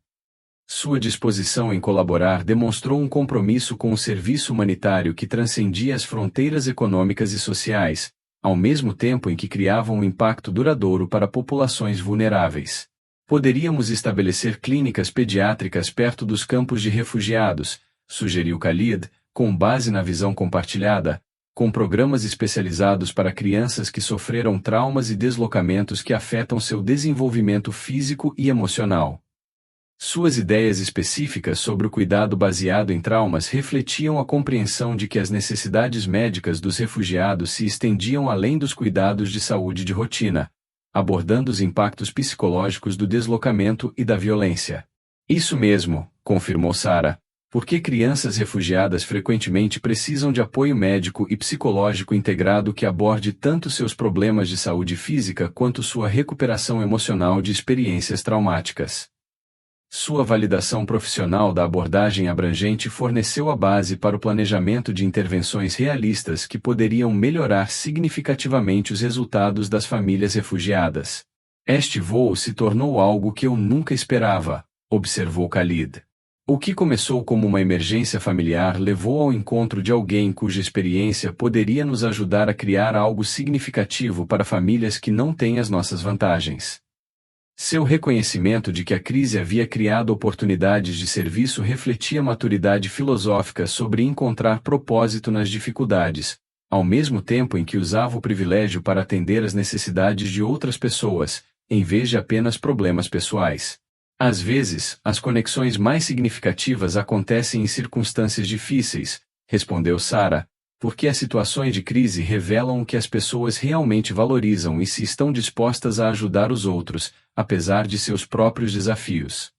Sua disposição em colaborar demonstrou um compromisso com o serviço humanitário que transcendia as fronteiras econômicas e sociais, ao mesmo tempo em que criava um impacto duradouro para populações vulneráveis. Poderíamos estabelecer clínicas pediátricas perto dos campos de refugiados, sugeriu Khalid, com base na visão compartilhada, com programas especializados para crianças que sofreram traumas e deslocamentos que afetam seu desenvolvimento físico e emocional. Suas ideias específicas sobre o cuidado baseado em traumas refletiam a compreensão de que as necessidades médicas dos refugiados se estendiam além dos cuidados de saúde de rotina, abordando os impactos psicológicos do deslocamento e da violência. Isso mesmo, confirmou Sarah, porque crianças refugiadas frequentemente precisam de apoio médico e psicológico integrado que aborde tanto seus problemas de saúde física quanto sua recuperação emocional de experiências traumáticas. Sua validação profissional da abordagem abrangente forneceu a base para o planejamento de intervenções realistas que poderiam melhorar significativamente os resultados das famílias refugiadas. Este voo se tornou algo que eu nunca esperava, observou Khalid. O que começou como uma emergência familiar levou ao encontro de alguém cuja experiência poderia nos ajudar a criar algo significativo para famílias que não têm as nossas vantagens. Seu reconhecimento de que a crise havia criado oportunidades de serviço refletia maturidade filosófica sobre encontrar propósito nas dificuldades, ao mesmo tempo em que usava o privilégio para atender às necessidades de outras pessoas, em vez de apenas problemas pessoais. Às vezes, as conexões mais significativas acontecem em circunstâncias difíceis, respondeu Sarah, porque as situações de crise revelam o que as pessoas realmente valorizam e se estão dispostas a ajudar os outros, apesar de seus próprios desafios.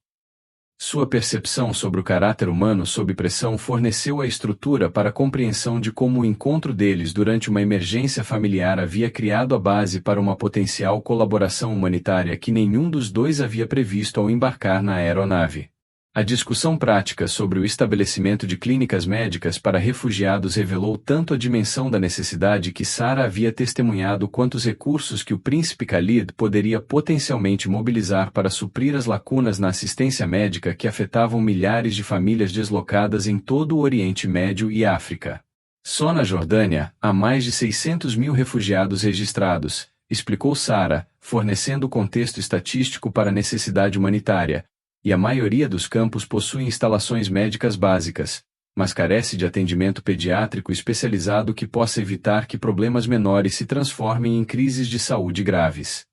Sua percepção sobre o caráter humano sob pressão forneceu a estrutura para a compreensão de como o encontro deles durante uma emergência familiar havia criado a base para uma potencial colaboração humanitária que nenhum dos dois havia previsto ao embarcar na aeronave. A discussão prática sobre o estabelecimento de clínicas médicas para refugiados revelou tanto a dimensão da necessidade que Sarah havia testemunhado quanto os recursos que o príncipe Khalid poderia potencialmente mobilizar para suprir as lacunas na assistência médica que afetavam milhares de famílias deslocadas em todo o Oriente Médio e África. Só na Jordânia, há mais de 600 mil refugiados registrados, explicou Sarah, fornecendo contexto estatístico para a necessidade humanitária, e a maioria dos campos possui instalações médicas básicas, mas carece de atendimento pediátrico especializado que possa evitar que problemas menores se transformem em crises de saúde graves.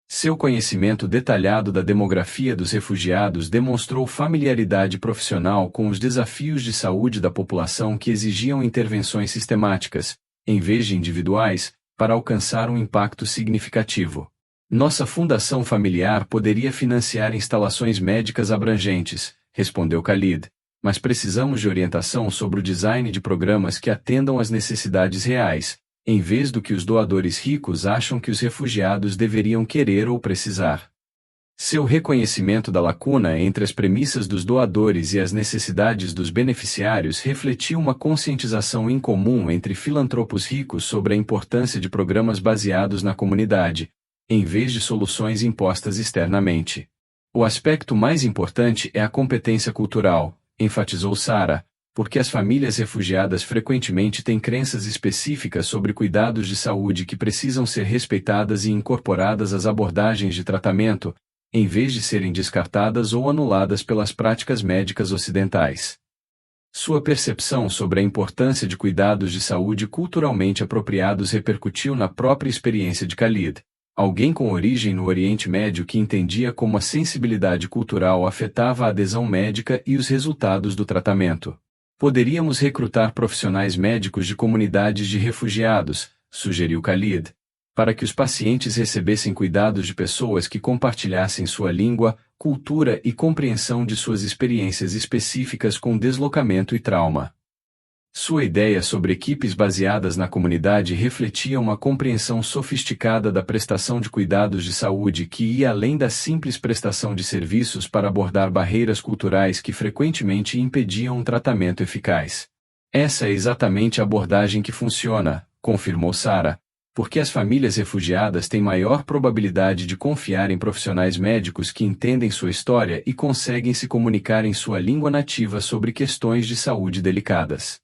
Seu conhecimento detalhado da demografia dos refugiados demonstrou familiaridade profissional com os desafios de saúde da população que exigiam intervenções sistemáticas, em vez de individuais, para alcançar um impacto significativo. Nossa fundação familiar poderia financiar instalações médicas abrangentes, respondeu Khalid, mas precisamos de orientação sobre o design de programas que atendam às necessidades reais, em vez do que os doadores ricos acham que os refugiados deveriam querer ou precisar. Seu reconhecimento da lacuna entre as premissas dos doadores e as necessidades dos beneficiários refletiu uma conscientização incomum entre filantropos ricos sobre a importância de programas baseados na comunidade, em vez de soluções impostas externamente. O aspecto mais importante é a competência cultural, enfatizou Sarah, porque as famílias refugiadas frequentemente têm crenças específicas sobre cuidados de saúde que precisam ser respeitadas e incorporadas às abordagens de tratamento, em vez de serem descartadas ou anuladas pelas práticas médicas ocidentais. Sua percepção sobre a importância de cuidados de saúde culturalmente apropriados repercutiu na própria experiência de Khalid, alguém com origem no Oriente Médio que entendia como a sensibilidade cultural afetava a adesão médica e os resultados do tratamento. Poderíamos recrutar profissionais médicos de comunidades de refugiados, sugeriu Khalid, para que os pacientes recebessem cuidados de pessoas que compartilhassem sua língua, cultura e compreensão de suas experiências específicas com deslocamento e trauma. Sua ideia sobre equipes baseadas na comunidade refletia uma compreensão sofisticada da prestação de cuidados de saúde que ia além da simples prestação de serviços para abordar barreiras culturais que frequentemente impediam um tratamento eficaz. Essa é exatamente a abordagem que funciona, confirmou Sarah, porque as famílias refugiadas têm maior probabilidade de confiar em profissionais médicos que entendem sua história e conseguem se comunicar em sua língua nativa sobre questões de saúde delicadas.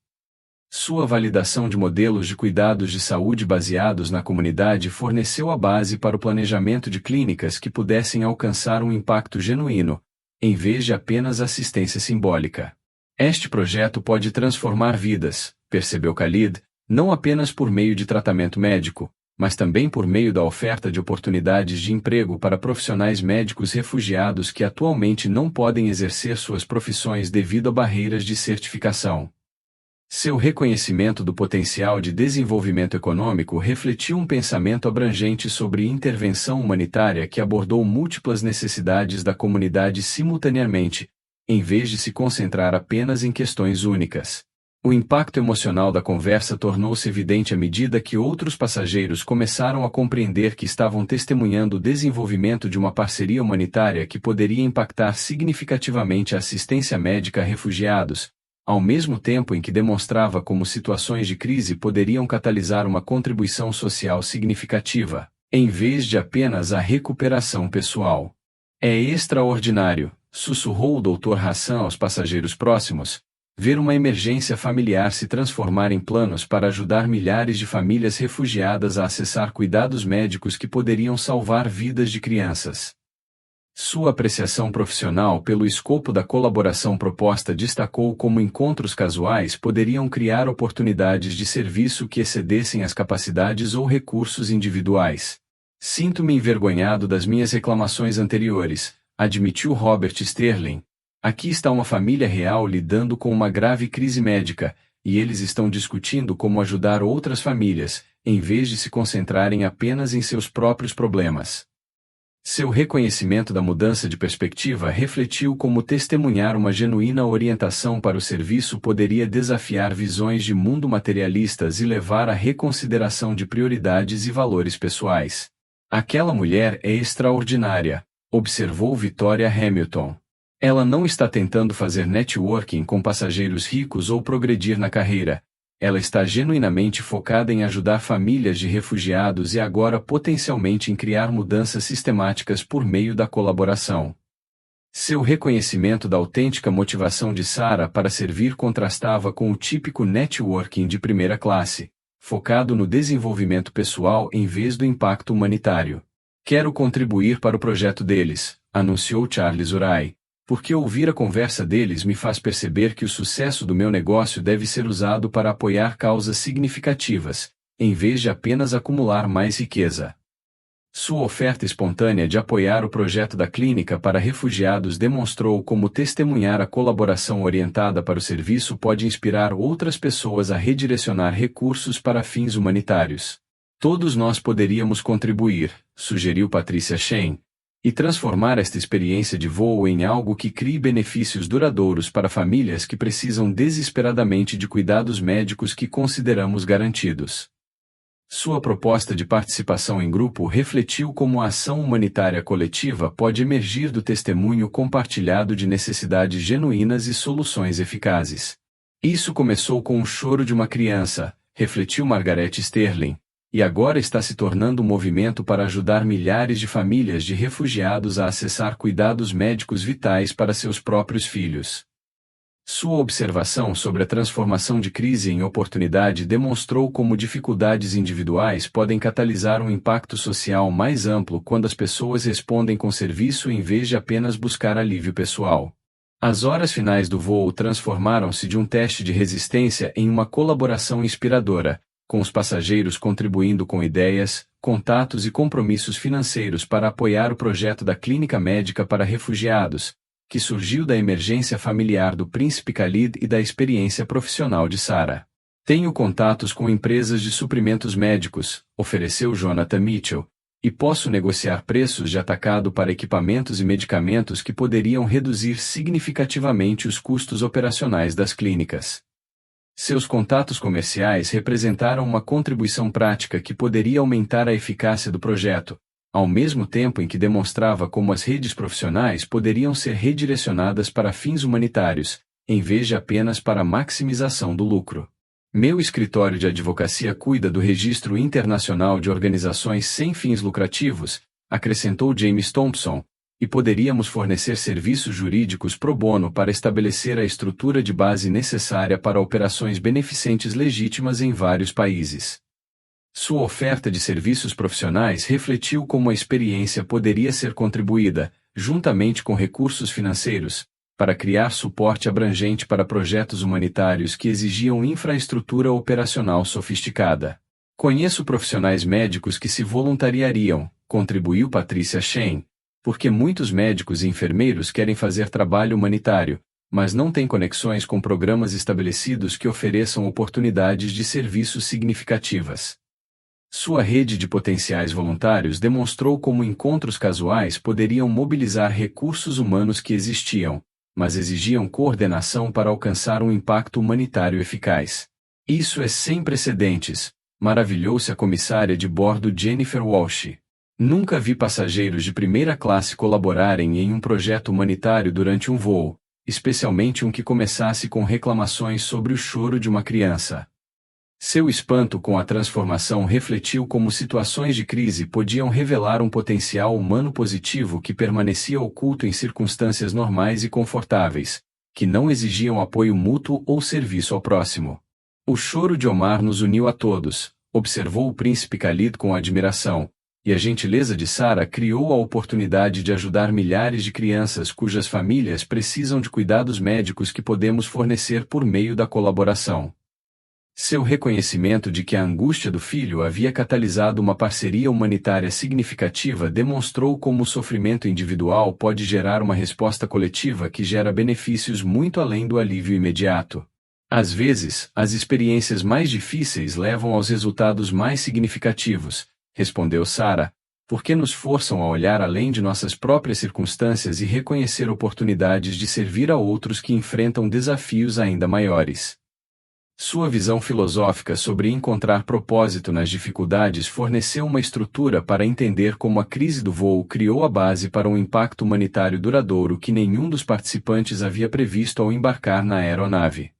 Sua validação de modelos de cuidados de saúde baseados na comunidade forneceu a base para o planejamento de clínicas que pudessem alcançar um impacto genuíno, em vez de apenas assistência simbólica. Este projeto pode transformar vidas, percebeu Khalid, não apenas por meio de tratamento médico, mas também por meio da oferta de oportunidades de emprego para profissionais médicos refugiados que atualmente não podem exercer suas profissões devido a barreiras de certificação. Seu reconhecimento do potencial de desenvolvimento econômico refletiu um pensamento abrangente sobre intervenção humanitária que abordou múltiplas necessidades da comunidade simultaneamente, em vez de se concentrar apenas em questões únicas. O impacto emocional da conversa tornou-se evidente à medida que outros passageiros começaram a compreender que estavam testemunhando o desenvolvimento de uma parceria humanitária que poderia impactar significativamente a assistência médica a refugiados, ao mesmo tempo em que demonstrava como situações de crise poderiam catalisar uma contribuição social significativa, em vez de apenas a recuperação pessoal. É extraordinário, sussurrou o Dr. Hassan aos passageiros próximos, ver uma emergência familiar se transformar em planos para ajudar milhares de famílias refugiadas a acessar cuidados médicos que poderiam salvar vidas de crianças. Sua apreciação profissional pelo escopo da colaboração proposta destacou como encontros casuais poderiam criar oportunidades de serviço que excedessem as capacidades ou recursos individuais. Sinto-me envergonhado das minhas reclamações anteriores, admitiu Robert Sterling. Aqui está uma família real lidando com uma grave crise médica, e eles estão discutindo como ajudar outras famílias, em vez de se concentrarem apenas em seus próprios problemas. Seu reconhecimento da mudança de perspectiva refletiu como testemunhar uma genuína orientação para o serviço poderia desafiar visões de mundo materialistas e levar à reconsideração de prioridades e valores pessoais. Aquela mulher é extraordinária, observou Victoria Hamilton. Ela não está tentando fazer networking com passageiros ricos ou progredir na carreira. Ela está genuinamente focada em ajudar famílias de refugiados e agora potencialmente em criar mudanças sistemáticas por meio da colaboração. Seu reconhecimento da autêntica motivação de Sarah para servir contrastava com o típico networking de primeira classe, focado no desenvolvimento pessoal em vez do impacto humanitário. Quero contribuir para o projeto deles, anunciou Charles Urai. Porque ouvir a conversa deles me faz perceber que o sucesso do meu negócio deve ser usado para apoiar causas significativas, em vez de apenas acumular mais riqueza. Sua oferta espontânea de apoiar o projeto da clínica para refugiados demonstrou como testemunhar a colaboração orientada para o serviço pode inspirar outras pessoas a redirecionar recursos para fins humanitários. Todos nós poderíamos contribuir, sugeriu Patricia Shane, e transformar esta experiência de voo em algo que crie benefícios duradouros para famílias que precisam desesperadamente de cuidados médicos que consideramos garantidos. Sua proposta de participação em grupo refletiu como a ação humanitária coletiva pode emergir do testemunho compartilhado de necessidades genuínas e soluções eficazes. Isso começou com o choro de uma criança, refletiu Margaret Sterling, e agora está se tornando um movimento para ajudar milhares de famílias de refugiados a acessar cuidados médicos vitais para seus próprios filhos. Sua observação sobre a transformação de crise em oportunidade demonstrou como dificuldades individuais podem catalisar um impacto social mais amplo quando as pessoas respondem com serviço em vez de apenas buscar alívio pessoal. As horas finais do voo transformaram-se de um teste de resistência em uma colaboração inspiradora, com os passageiros contribuindo com ideias, contatos e compromissos financeiros para apoiar o projeto da Clínica Médica para Refugiados, que surgiu da emergência familiar do príncipe Khalid e da experiência profissional de Sarah. Tenho contatos com empresas de suprimentos médicos, ofereceu Jonathan Mitchell, e posso negociar preços de atacado para equipamentos e medicamentos que poderiam reduzir significativamente os custos operacionais das clínicas. Seus contatos comerciais representaram uma contribuição prática que poderia aumentar a eficácia do projeto, ao mesmo tempo em que demonstrava como as redes profissionais poderiam ser redirecionadas para fins humanitários, em vez de apenas para a maximização do lucro. Meu escritório de advocacia cuida do registro internacional de organizações sem fins lucrativos, acrescentou James Thompson, e poderíamos fornecer serviços jurídicos pro bono para estabelecer a estrutura de base necessária para operações beneficentes legítimas em vários países. Sua oferta de serviços profissionais refletiu como a experiência poderia ser contribuída, juntamente com recursos financeiros, para criar suporte abrangente para projetos humanitários que exigiam infraestrutura operacional sofisticada. Conheço profissionais médicos que se voluntariariam, contribuiu Patricia Shane, porque muitos médicos e enfermeiros querem fazer trabalho humanitário, mas não têm conexões com programas estabelecidos que ofereçam oportunidades de serviços significativas. Sua rede de potenciais voluntários demonstrou como encontros casuais poderiam mobilizar recursos humanos que existiam, mas exigiam coordenação para alcançar um impacto humanitário eficaz. Isso é sem precedentes, maravilhou-se a comissária de bordo Jennifer Walsh. Nunca vi passageiros de primeira classe colaborarem em um projeto humanitário durante um voo, especialmente um que começasse com reclamações sobre o choro de uma criança. Seu espanto com a transformação refletiu como situações de crise podiam revelar um potencial humano positivo que permanecia oculto em circunstâncias normais e confortáveis, que não exigiam apoio mútuo ou serviço ao próximo. O choro de Omar nos uniu a todos, observou o príncipe Khalid com admiração, e a gentileza de Sarah criou a oportunidade de ajudar milhares de crianças cujas famílias precisam de cuidados médicos que podemos fornecer por meio da colaboração. Seu reconhecimento de que a angústia do filho havia catalisado uma parceria humanitária significativa demonstrou como o sofrimento individual pode gerar uma resposta coletiva que gera benefícios muito além do alívio imediato. Às vezes, as experiências mais difíceis levam aos resultados mais significativos, respondeu Sarah, porque nos forçam a olhar além de nossas próprias circunstâncias e reconhecer oportunidades de servir a outros que enfrentam desafios ainda maiores. Sua visão filosófica sobre encontrar propósito nas dificuldades forneceu uma estrutura para entender como a crise do voo criou a base para um impacto humanitário duradouro que nenhum dos participantes havia previsto ao embarcar na aeronave.